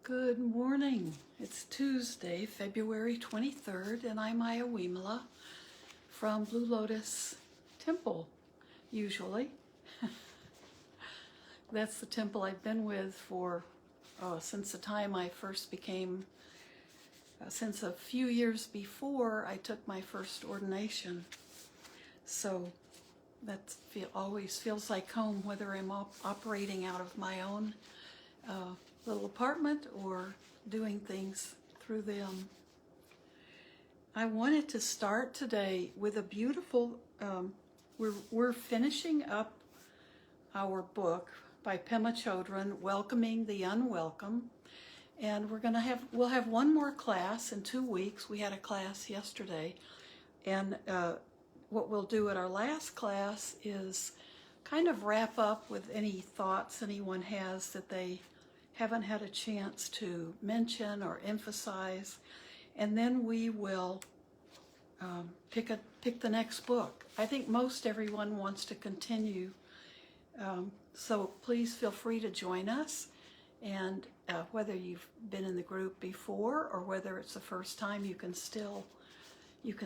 Good morning. It's Tuesday, February 23rd, and I'm Ayya Vimala from Blue Lotus Temple, usually. That's the temple I've been with for since the time I first became, since a few years before I took my first ordination. So that always feels like home, whether I'm operating out of my own little apartment or doing things through them. I wanted to start today with a beautiful, we're finishing up our book by Pema Chodron, Welcoming the Unwelcome. And we'll have one more class in 2 weeks. We had a class yesterday. And what we'll do at our last class is kind of wrap up with any thoughts anyone has that they haven't had a chance to mention or emphasize, and then we will pick the next book. I think most everyone wants to continue, so please feel free to join us, and whether you've been in the group before or whether it's the first time, you can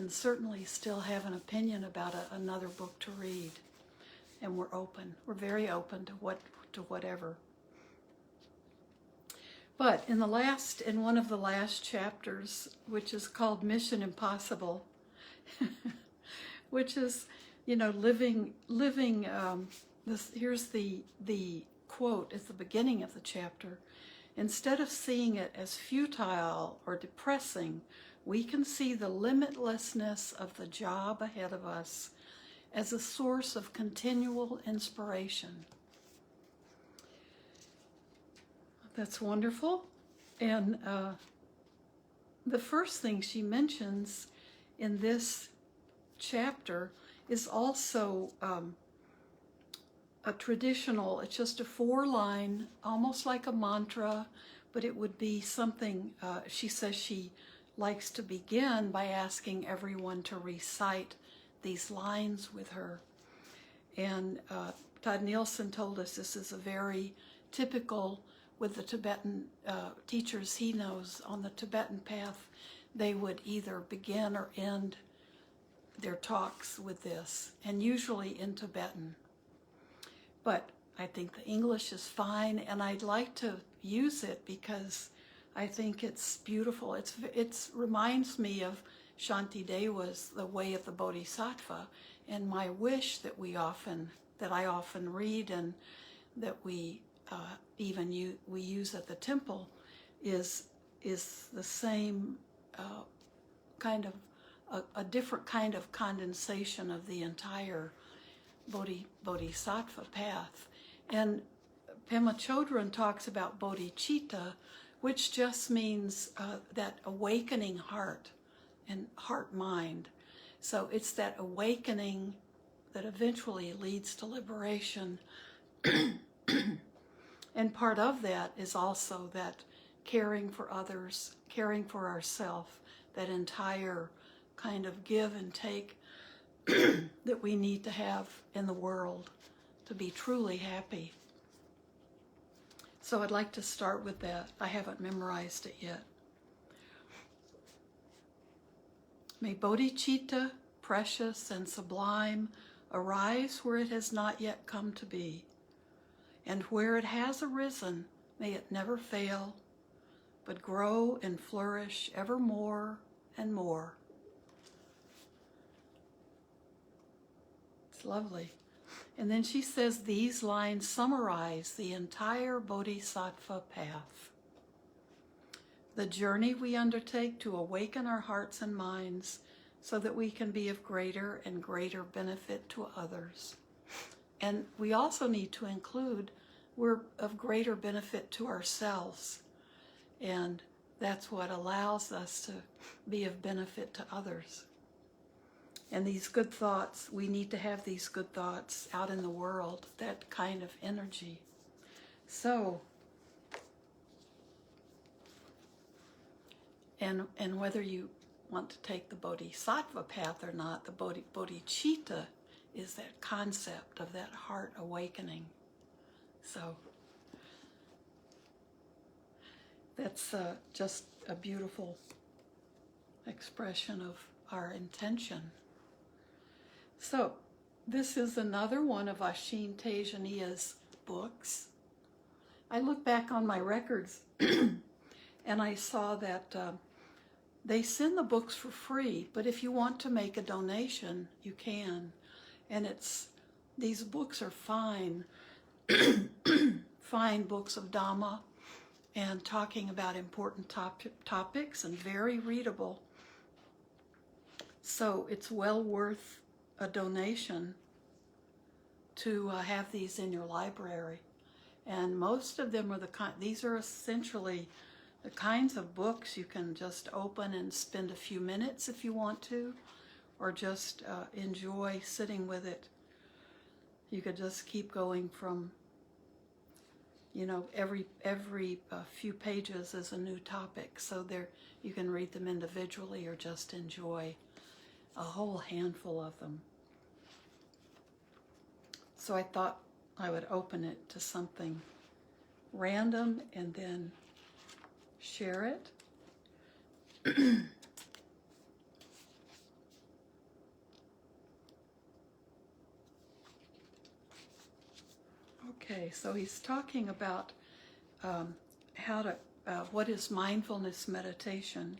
certainly still have an opinion about another book to read, and we're very open to whatever. But in one of the last chapters, which is called Mission Impossible, which is, living. Here's the quote at the beginning of the chapter. Instead of seeing it as futile or depressing, we can see the limitlessness of the job ahead of us as a source of continual inspiration. That's wonderful. And the first thing she mentions in this chapter is also a traditional, it's just a 4-line, almost like a mantra, but it would be something, she says she likes to begin by asking everyone to recite these lines with her. And Todd Nielsen told us this is a very typical, with the Tibetan teachers he knows on the Tibetan path, they would either begin or end their talks with this, and usually in Tibetan. But I think the English is fine, and I'd like to use it because I think it's beautiful. It reminds me of Shantideva's The Way of the Bodhisattva, and my wish that I often read and that we use at the temple is the same kind of a different kind of condensation of the entire bodhisattva path. And Pema Chodron talks about bodhicitta, which just means that awakening heart and heart-mind. So it's that awakening that eventually leads to liberation. And part of that is also that caring for others, caring for ourselves, that entire kind of give and take that we need to have in the world to be truly happy. So I'd like to start with that. I haven't memorized it yet. May bodhicitta, precious and sublime, arise where it has not yet come to be. And where it has arisen, may it never fail, but grow and flourish ever more and more. It's lovely. And then she says these lines summarize the entire bodhisattva path. The journey we undertake to awaken our hearts and minds so that we can be of greater and greater benefit to others. And we also need to include we're of greater benefit to ourselves. And that's what allows us to be of benefit to others. And these good thoughts, we need to have these good thoughts out in the world, that kind of energy. So, and whether you want to take the bodhisattva path or not, the bodhicitta is that concept of that heart awakening. So that's just a beautiful expression of our intention. So, this is another one of Ashin Tejaniya's books. I look back on my records and I saw that they send the books for free, but if you want to make a donation, you can. And these books are fine, fine books of Dhamma and talking about important topics and very readable. So it's well worth a donation to have these in your library. And most of them are these are essentially the kinds of books you can just open and spend a few minutes if you want to, or just enjoy sitting with it. You could just keep going from, every few pages is a new topic. So you can read them individually or just enjoy a whole handful of them. So I thought I would open it to something random and then share it. Okay, so he's talking about what is mindfulness meditation,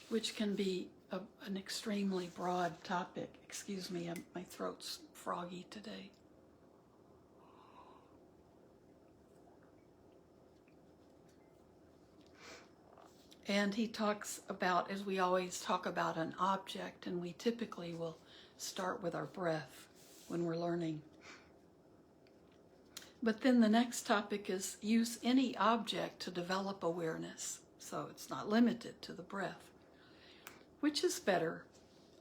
which can be an extremely broad topic. Excuse me, my throat's froggy today. And he talks about, as we always talk about an object, and we typically will start with our breath when we're learning. But then the next topic is use any object to develop awareness. So it's not limited to the breath. Which is better,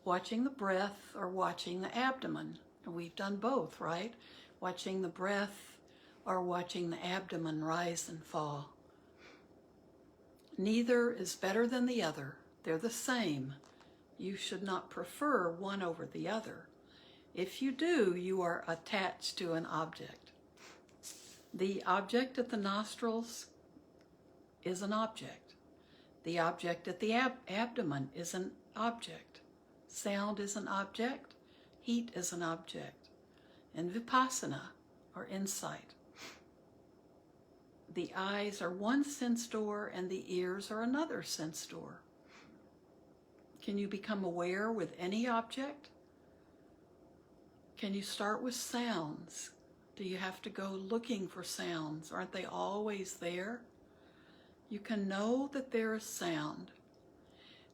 watching the breath or watching the abdomen? And we've done both, right? Watching the breath or watching the abdomen rise and fall. Neither is better than the other. They're the same. You should not prefer one over the other. If you do, you are attached to an object. The object at the nostrils is an object. The object at the abdomen is an object. Sound is an object. Heat is an object. And vipassana, or insight. The eyes are one sense door and the ears are another sense door. Can you become aware with any object? Can you start with sounds? Do you have to go looking for sounds? Aren't they always there? You can know that there is sound.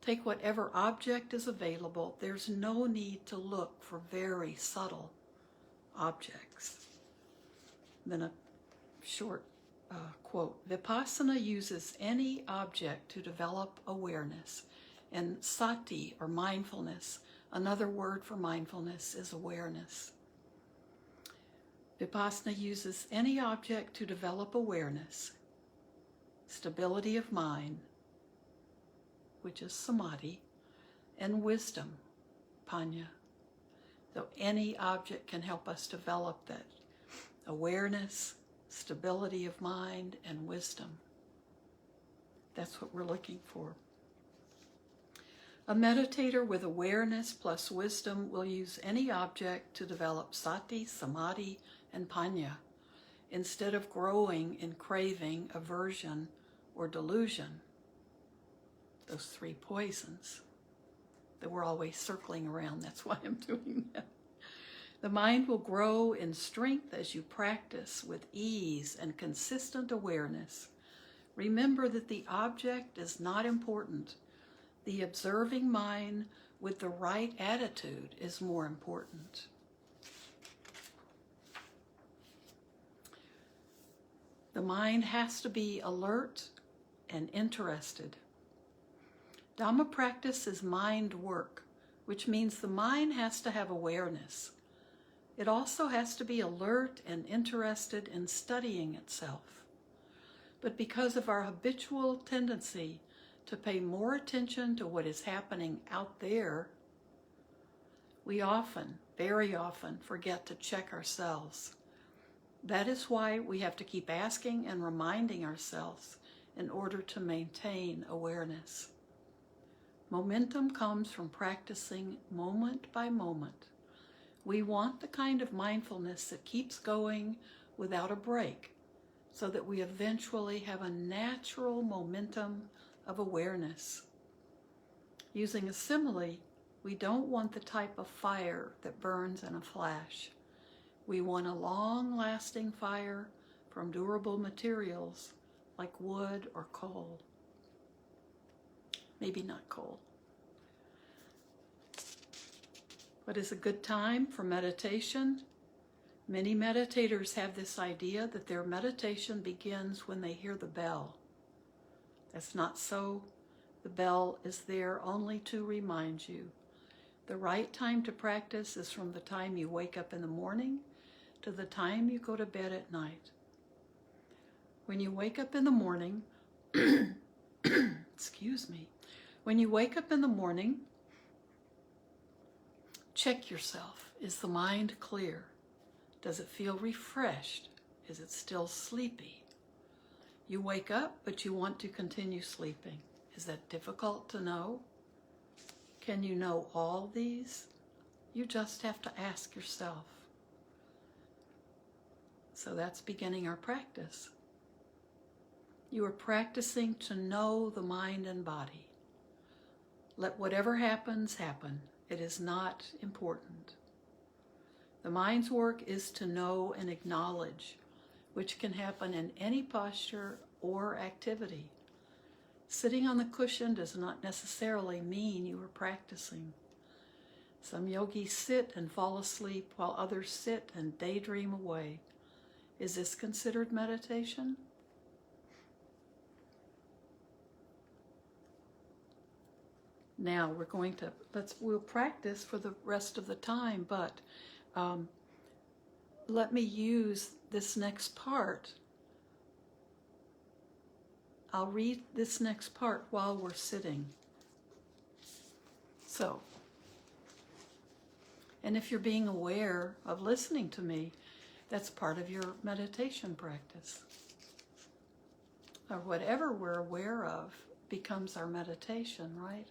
Take whatever object is available. There's no need to look for very subtle objects. Then a short quote. Vipassana uses any object to develop awareness. And sati, or mindfulness, another word for mindfulness is awareness. Vipassana uses any object to develop awareness, stability of mind, which is samadhi, and wisdom, panya. So any object can help us develop that awareness, stability of mind, and wisdom. That's what we're looking for. A meditator with awareness plus wisdom will use any object to develop sati, samadhi, and panya, instead of growing in craving, aversion, or delusion. Those three poisons that we're always circling around. That's why I'm doing that. The mind will grow in strength as you practice with ease and consistent awareness. Remember that the object is not important. The observing mind with the right attitude is more important. The mind has to be alert and interested. Dhamma practice is mind work, which means the mind has to have awareness. It also has to be alert and interested in studying itself. But because of our habitual tendency to pay more attention to what is happening out there, we often, very often, forget to check ourselves. That is why we have to keep asking and reminding ourselves in order to maintain awareness. Momentum comes from practicing moment by moment. We want the kind of mindfulness that keeps going without a break, so that we eventually have a natural momentum of awareness. Using a simile, we don't want the type of fire that burns in a flash. We want a long-lasting fire from durable materials like wood or coal. Maybe not coal. What is a good time for meditation? Many meditators have this idea that their meditation begins when they hear the bell. That's not so. The bell is there only to remind you. The right time to practice is from the time you wake up in the morning to the time you go to bed at night. When you wake up in the morning, excuse me, when you wake up in the morning, check yourself. Is the mind clear? Does it feel refreshed? Is it still sleepy? You wake up, but you want to continue sleeping. Is that difficult to know? Can you know all these? You just have to ask yourself. So that's beginning our practice. You are practicing to know the mind and body. Let whatever happens, happen. It is not important. The mind's work is to know and acknowledge, which can happen in any posture or activity. Sitting on the cushion does not necessarily mean you are practicing. Some yogis sit and fall asleep while others sit and daydream away. Is this considered meditation? Now we'll practice for the rest of the time, but let me use this next part. I'll read this next part while we're sitting. So, and if you're being aware of listening to me, that's part of your meditation practice. Or whatever we're aware of becomes our meditation, right?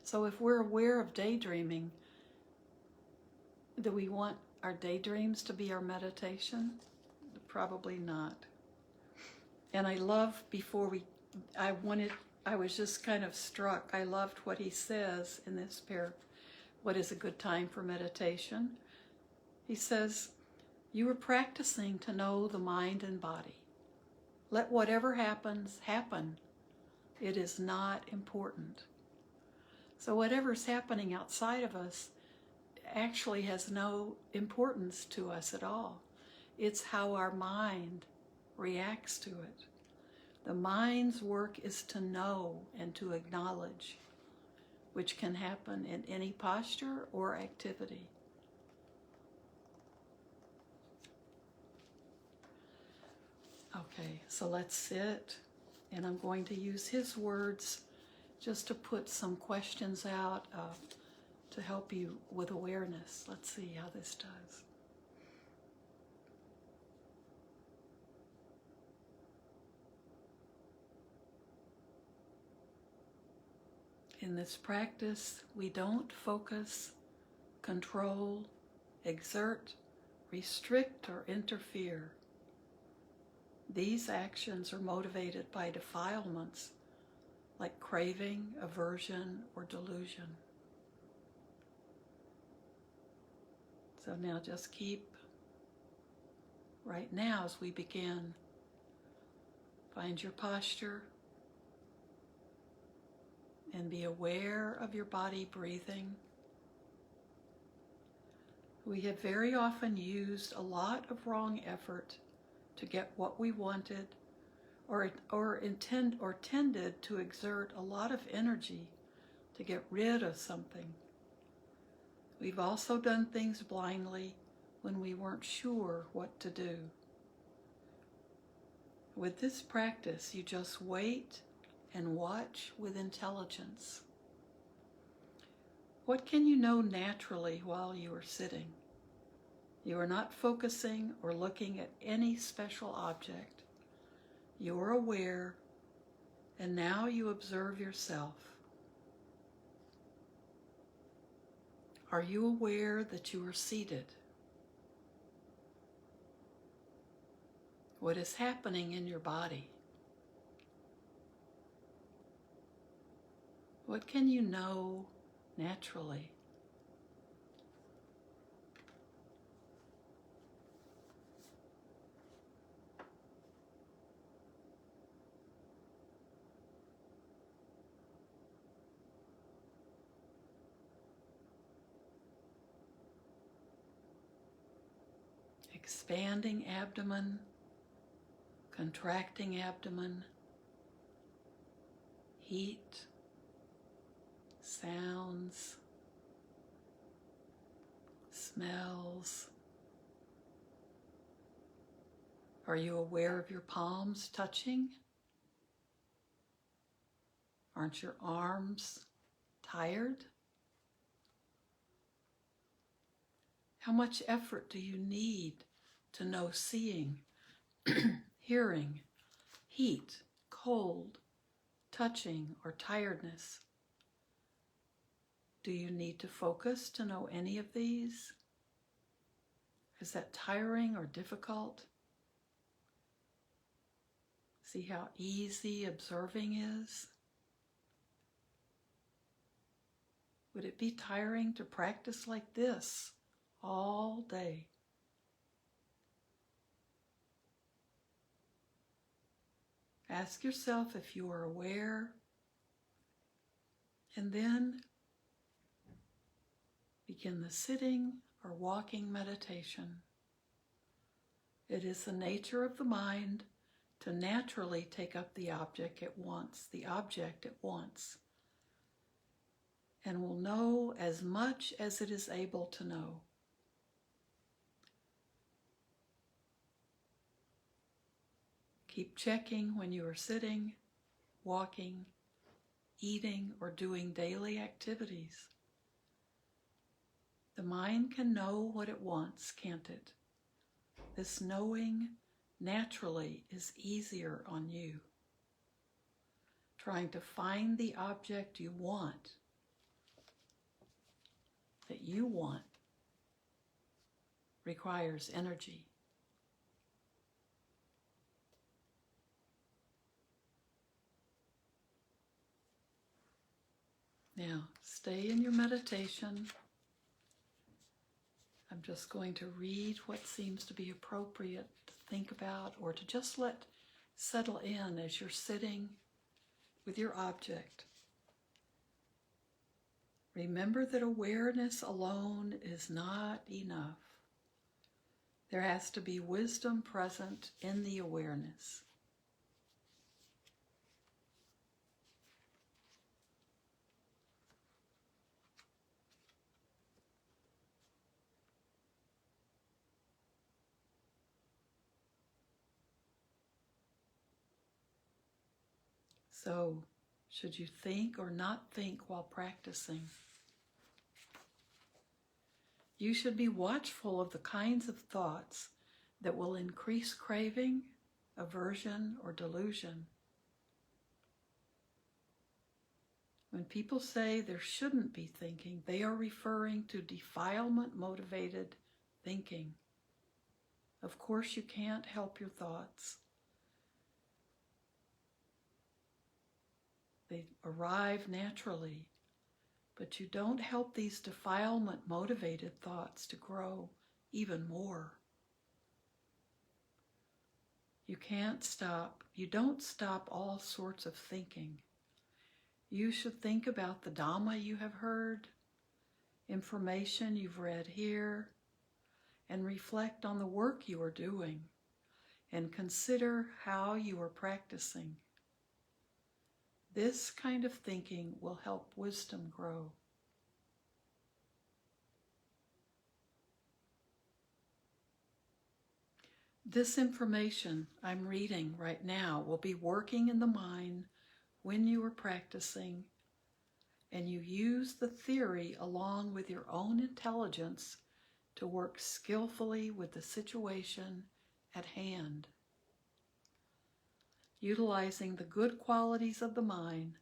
So if we're aware of daydreaming, do we want our daydreams to be our meditation? Probably not. And I love I was just kind of struck. I loved what he says in this pair. What is a good time for meditation? He says, you are practicing to know the mind and body. Let whatever happens, happen. It is not important. So whatever's happening outside of us actually has no importance to us at all. It's how our mind reacts to it. The mind's work is to know and to acknowledge, which can happen in any posture or activity. Okay, so let's sit, and I'm going to use his words just to put some questions out to help you with awareness. Let's see how this does. In this practice, we don't focus, control, exert, restrict, or interfere. These actions are motivated by defilements like craving, aversion, or delusion. So now just keep, right now as we begin, find your posture and be aware of your body breathing. We have very often used a lot of wrong effort to get what we wanted, or tended to exert a lot of energy to get rid of something. We've also done things blindly when we weren't sure what to do. With this practice, you just wait and watch with intelligence. What can you know naturally while you are sitting? You are not focusing or looking at any special object. You are aware, and now you observe yourself. Are you aware that you are seated? What is happening in your body? What can you know naturally? Expanding abdomen, contracting abdomen, heat, sounds, smells. Are you aware of your palms touching? Aren't your arms tired? How much effort do you need to know seeing, hearing, heat, cold, touching, or tiredness? Do you need to focus to know any of these? Is that tiring or difficult? See how easy observing is? Would it be tiring to practice like this all day? Ask yourself if you are aware, and then begin the sitting or walking meditation. It is the nature of the mind to naturally take up the object it wants, and will know as much as it is able to know. Keep checking when you are sitting, walking, eating, or doing daily activities. The mind can know what it wants, can't it? This knowing naturally is easier on you. Trying to find the object you want, requires energy. Now, stay in your meditation. I'm just going to read what seems to be appropriate to think about or to just let settle in as you're sitting with your object. Remember that awareness alone is not enough. There has to be wisdom present in the awareness. So, should you think or not think while practicing? You should be watchful of the kinds of thoughts that will increase craving, aversion, or delusion. When people say there shouldn't be thinking, they are referring to defilement-motivated thinking. Of course, you can't help your thoughts. They arrive naturally, but you don't help these defilement-motivated thoughts to grow even more. You don't stop all sorts of thinking. You should think about the Dhamma you have heard, information you've read here, and reflect on the work you are doing, and consider how you are practicing. This kind of thinking will help wisdom grow. This information I'm reading right now will be working in the mind when you are practicing, and you use the theory along with your own intelligence to work skillfully with the situation at hand, utilizing the good qualities of the mind,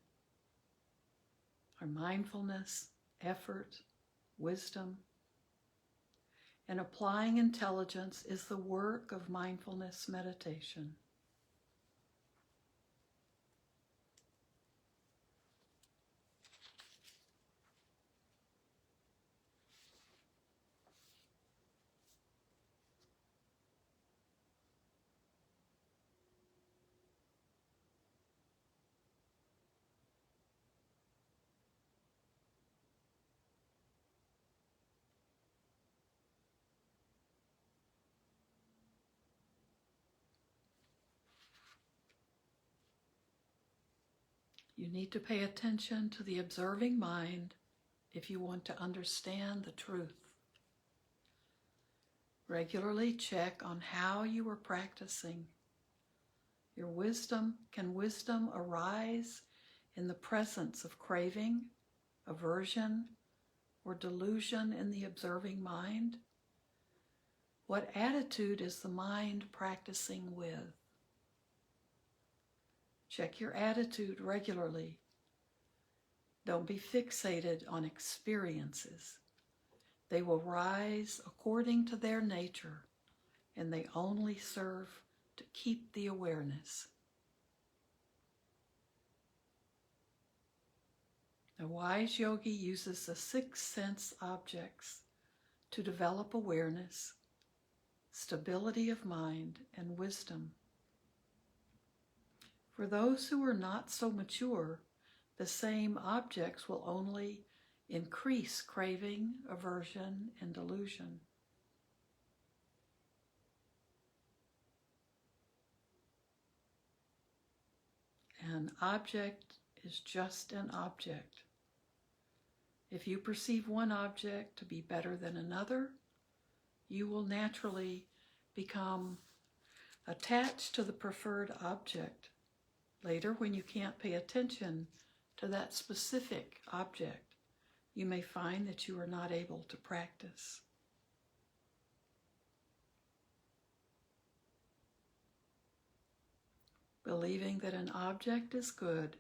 our mindfulness, effort, wisdom, and applying intelligence is the work of mindfulness meditation. You need to pay attention to the observing mind if you want to understand the truth. Regularly check on how you are practicing. Your wisdom, can wisdom arise in the presence of craving, aversion, or delusion in the observing mind? What attitude is the mind practicing with? Check your attitude regularly. Don't be fixated on experiences. They will rise according to their nature, and they only serve to keep the awareness. A wise yogi uses the six sense objects to develop awareness, stability of mind, and wisdom. For those who are not so mature, the same objects will only increase craving, aversion, and delusion. An object is just an object. If you perceive one object to be better than another, you will naturally become attached to the preferred object. Later, when you can't pay attention to that specific object, you may find that you are not able to practice. Believing that an object is good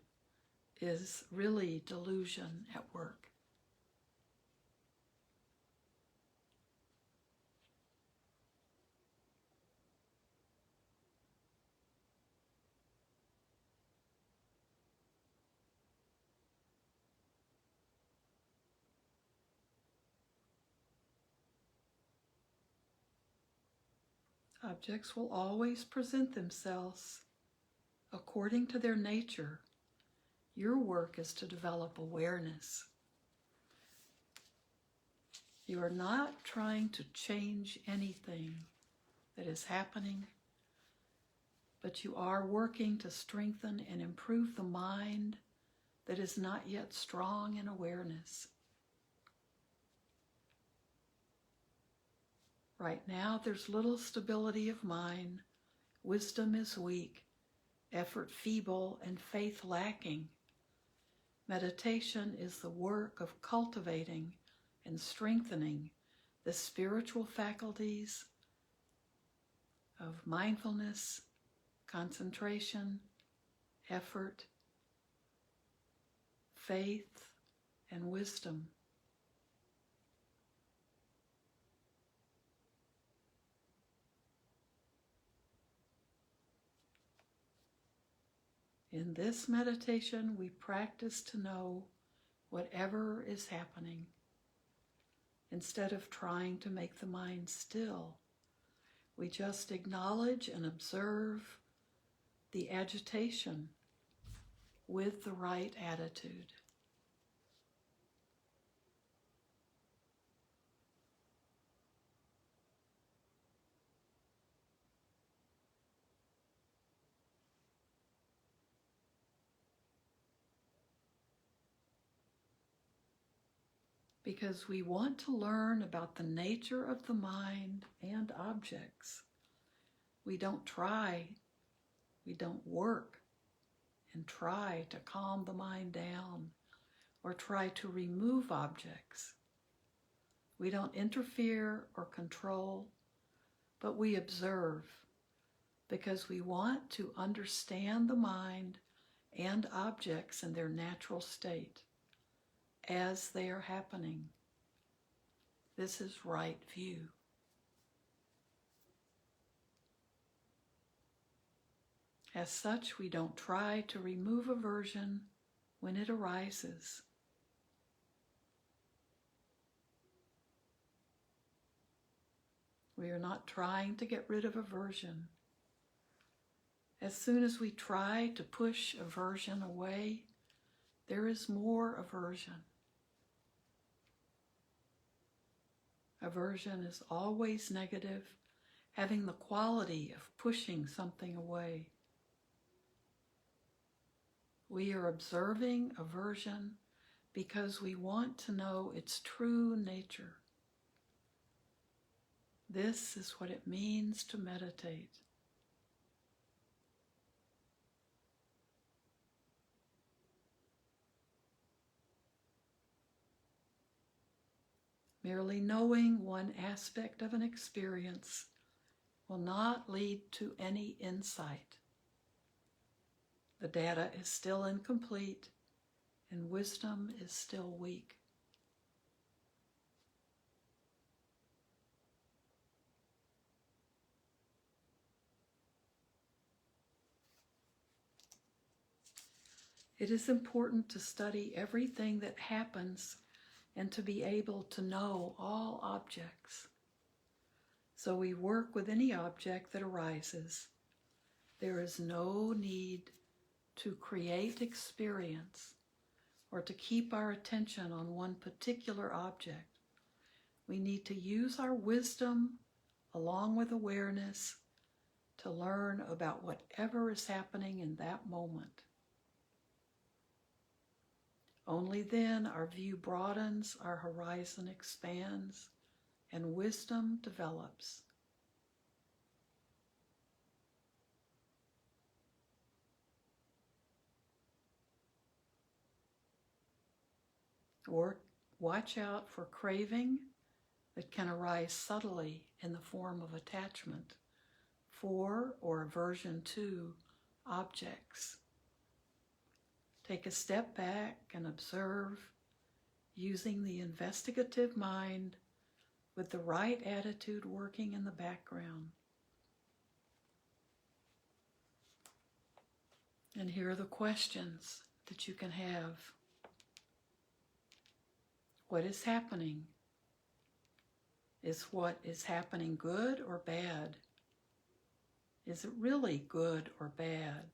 is really delusion at work. Objects will always present themselves according to their nature. Your work is to develop awareness. You are not trying to change anything that is happening, but you are working to strengthen and improve the mind that is not yet strong in awareness. Right now, there's little stability of mind, wisdom is weak, effort feeble, and faith lacking. Meditation is the work of cultivating and strengthening the spiritual faculties of mindfulness, concentration, effort, faith, and wisdom. In this meditation, we practice to know whatever is happening. Instead of trying to make the mind still, we just acknowledge and observe the agitation with the right attitude. Because we want to learn about the nature of the mind and objects. We don't work and try to calm the mind down or try to remove objects. We don't interfere or control, but we observe because we want to understand the mind and objects in their natural state as they are happening. This is right view. As such, we don't try to remove aversion when it arises. We are not trying to get rid of aversion. As soon as we try to push aversion away, there is more aversion. Aversion is always negative, having the quality of pushing something away. We are observing aversion because we want to know its true nature. This is what it means to meditate. Merely knowing one aspect of an experience will not lead to any insight. The data is still incomplete and wisdom is still weak. It is important to study everything that happens and to be able to know all objects. So we work with any object that arises. There is no need to create experience or to keep our attention on one particular object. We need to use our wisdom along with awareness to learn about whatever is happening in that moment. Only then our view broadens, our horizon expands, and wisdom develops. Or watch out for craving that can arise subtly in the form of attachment for or aversion to objects. Take a step back and observe using the investigative mind with the right attitude working in the background. And here are the questions that you can have. What is happening? Is what is happening good or bad? Is it really good or bad?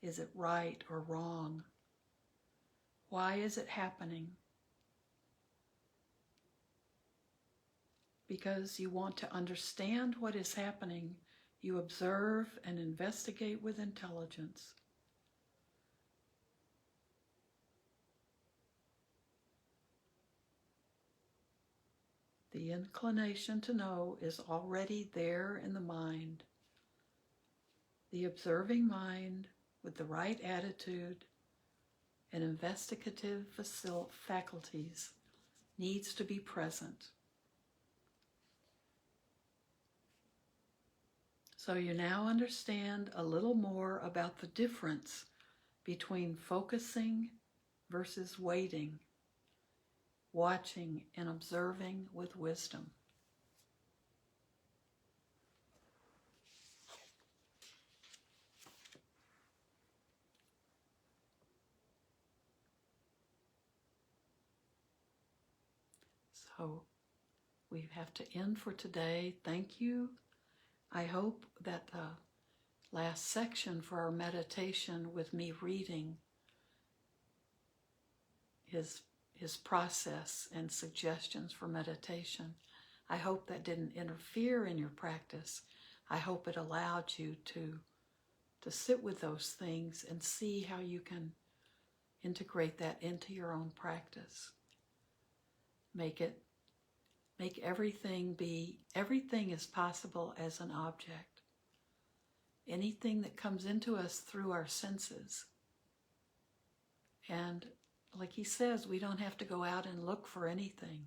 Is it right or wrong? Why is it happening? Because you want to understand what is happening, you observe and investigate with intelligence. The inclination to know is already there in the mind. The observing mind with the right attitude and investigative faculties needs to be present. So you now understand a little more about the difference between focusing versus waiting, watching and observing with wisdom. So we have to end for today. Thank you. I hope that the last section for our meditation with me reading his process and suggestions for meditation, I hope that didn't interfere in your practice. I hope it allowed you to sit with those things and see how you can integrate that into your own practice. Make everything is possible as an object. Anything that comes into us through our senses. And like he says, we don't have to go out and look for anything.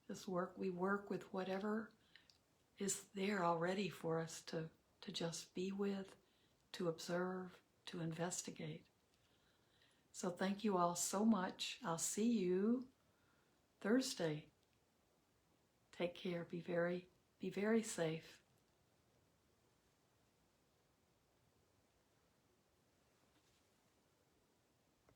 this work. We work with whatever is there already for us to just be with, to observe, to investigate. So thank you all so much. I'll see you Thursday. Take care. Be very safe.